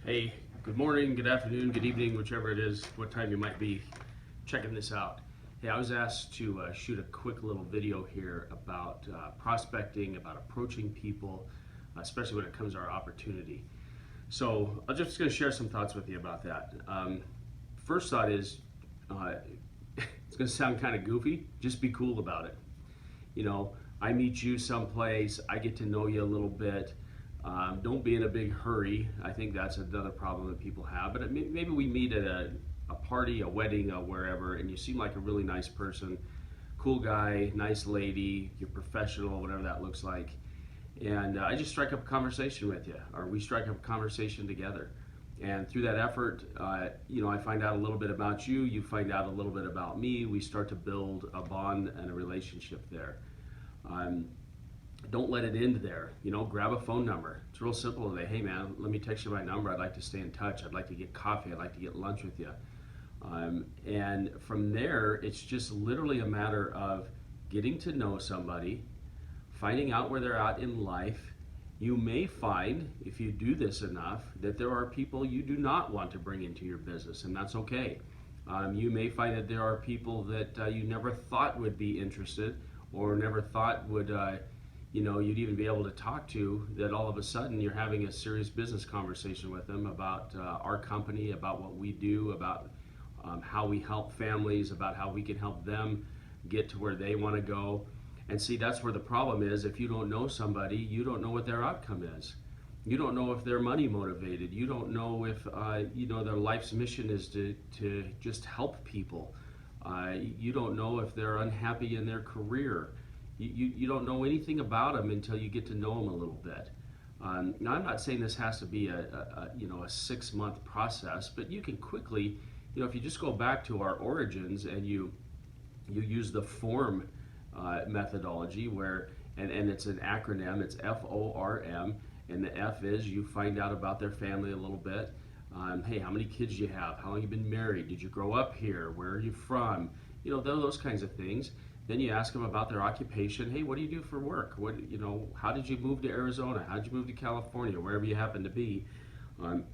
Hey, good morning, good afternoon, good evening, whichever it is, what time you might be checking this out. Hey, I was asked to shoot a quick little video here about prospecting, about approaching people, especially when it comes to our opportunity. So I'm just going to share some thoughts with you about that. First thought is, it's going to sound kind of goofy, just be cool about it. You know, I meet you someplace, I get to know you a little bit. Don't be in a big hurry. I think that's another problem that people have. But maybe we meet at a party, a wedding, wherever, and you seem like a really nice person, cool guy, nice lady, you're professional, whatever that looks like. And I just strike up a conversation with you, or we strike up a conversation together. And through that effort, I find out a little bit about you, you find out a little bit about me, we start to build a bond and a relationship there. Um, don't let it end there. Grab a phone number. It's real simple today. Hey man, let me text you my number. I'd like to stay in touch. I'd like to get coffee. I'd like to get lunch with you. And from there, it's just literally a matter of getting to know somebody, finding out where they're at in life. You may find, if you do this enough, that there are people you do not want to bring into your business, and that's okay. You may find that there are people that you never thought would be interested or never thought would you'd even be able to talk to, that all of a sudden you're having a serious business conversation with them about our company, about what we do, about how we help families, about how we can help them get to where they want to go. And see, that's where the problem is. If you don't know somebody, you don't know what their outcome is. You don't know if they're money motivated. You don't know if their life's mission is to just help people. You don't know if they're unhappy in their career. You don't know anything about them until you get to know them a little bit. Now, I'm not saying this has to be a 6-month process, but you can quickly, if you just go back to our origins and you use the FORM methodology, and it's an acronym, it's FORM, and the F is you find out about their family a little bit. Hey, how many kids do you have? How long you been married? Did you grow up here? Where are you from? Those kinds of things. Then you ask them about their occupation. Hey, what do you do for work? How did you move to Arizona? How did you move to California? Wherever you happen to be. And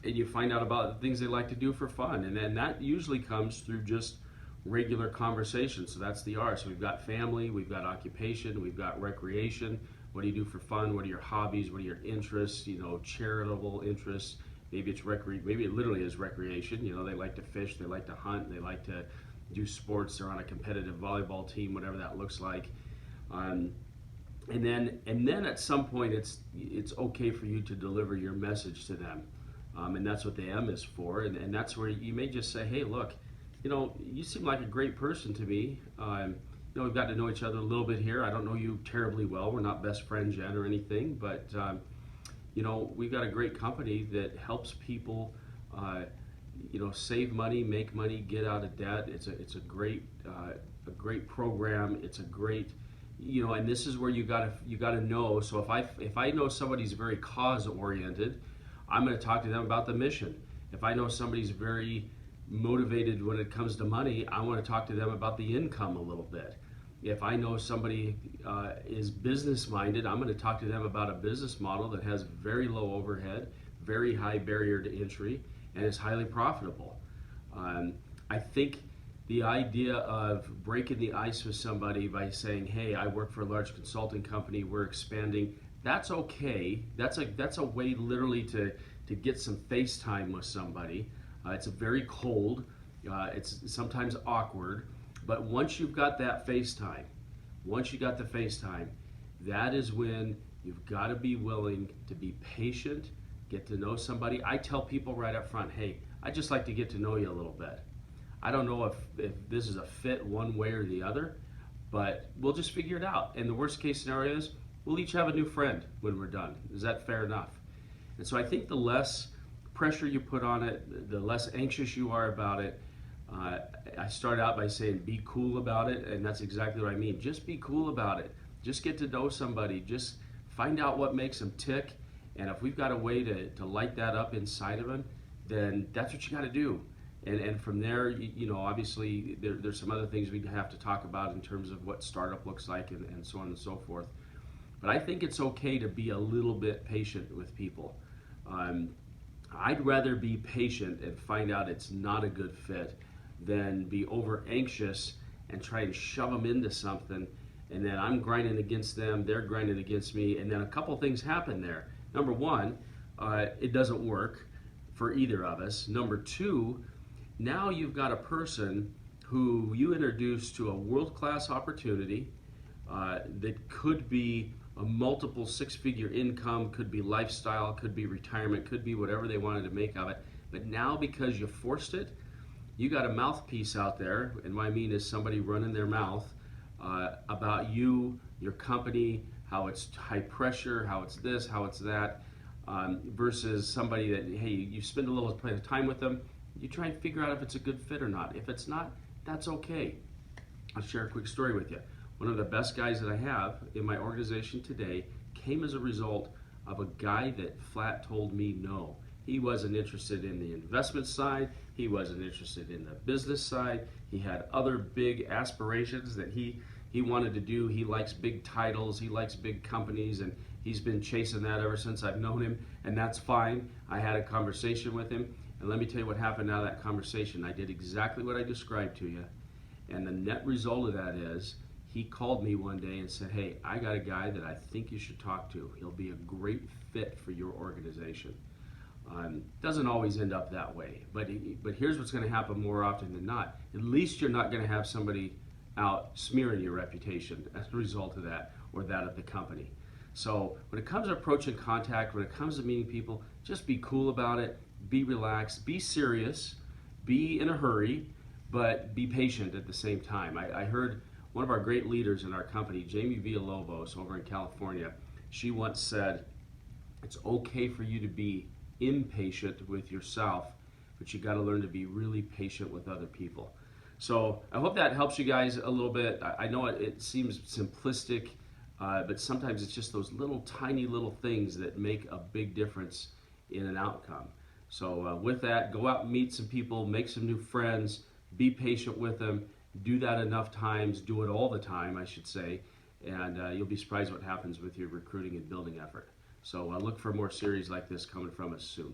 you find out about the things they like to do for fun. And then that usually comes through just regular conversation. So that's the R. So we've got family, we've got occupation, we've got recreation. What do you do for fun? What are your hobbies? What are your interests? Charitable interests. Maybe it's maybe it literally is recreation. They like to fish, they like to hunt, they like to do sports. They're on a competitive volleyball team, whatever that looks like. And then at some point, it's okay for you to deliver your message to them, and that's what the M is for. And that's where you may just say, hey, look, you seem like a great person to me. We've got to know each other a little bit here. I don't know you terribly well. We're not best friends yet or anything, but we've got a great company that helps people save money, make money, get out of debt. It's a great program. It's a great, and this is where you gotta know. So if I know somebody's very cause oriented, I'm going to talk to them about the mission. If I know somebody's very motivated when it comes to money, I want to talk to them about the income a little bit. If I know somebody is business minded, I'm going to talk to them about a business model that has very low overhead, very high barrier to entry, and is highly profitable. I think the idea of breaking the ice with somebody by saying, hey, I work for a large consulting company, we're expanding, that's okay. That's a way literally to get some face time with somebody. It's very cold, it's sometimes awkward, but once you've got that face time, that is when you've got to be willing to be patient, get to know somebody. I tell people right up front, hey, I just like to get to know you a little bit. I don't know if this is a fit one way or the other, but we'll just figure it out. And the worst case scenario is we'll each have a new friend when we're done. Is that fair enough? And so I think the less pressure you put on it, the less anxious you are about it. I start out by saying be cool about it, and that's exactly what I mean. Just be cool about it. Just get to know somebody. Just find out what makes them tick. And if we've got a way to light that up inside of them, then that's what you got to do. And from there, obviously there's some other things we have to talk about in terms of what startup looks like and so on and so forth. But I think it's okay to be a little bit patient with people. I'd rather be patient and find out it's not a good fit than be over anxious and try to shove them into something, and then I'm grinding against them, they're grinding against me, and then a couple things happen there. Number one, it doesn't work for either of us. Number two, now you've got a person who you introduced to a world-class opportunity that could be a multiple six-figure income, could be lifestyle, could be retirement, could be whatever they wanted to make of it. But now because you forced it, you got a mouthpiece out there, and what I mean is somebody running their mouth about you, your company, how it's high pressure, how it's this, how it's that, versus somebody that, hey, you spend a little time with them, you try and figure out if it's a good fit or not. If it's not, that's okay. I'll share a quick story with you. One of the best guys that I have in my organization today came as a result of a guy that flat told me no. He wasn't interested in the investment side. He wasn't interested in the business side. He had other big aspirations that he wanted to do. He likes big titles. He likes big companies, and he's been chasing that ever since I've known him, and that's fine. I had a conversation with him, and let me tell you what happened out of that conversation. I did exactly what I described to you, and the net result of that is he called me one day and said, hey, I got a guy that I think you should talk to. He'll be a great fit for your organization. Doesn't always end up that way, but here's what's going to happen more often than not. At least you're not going to have somebody out smearing your reputation as a result of that, or that of the company. So when it comes to approaching contact, when it comes to meeting people, just be cool about it, be relaxed, be serious, be in a hurry, but be patient at the same time. I heard one of our great leaders in our company, Jamie Villalobos over in California, she once said, it's okay for you to be impatient with yourself, but you got to learn to be really patient with other people. So I hope that helps you guys a little bit. I know it seems simplistic, but sometimes it's just those little tiny little things that make a big difference in an outcome. So with that, go out and meet some people, make some new friends, be patient with them, do that enough times, do it all the time, I should say, and you'll be surprised what happens with your recruiting and building effort. So look for more series like this coming from us soon.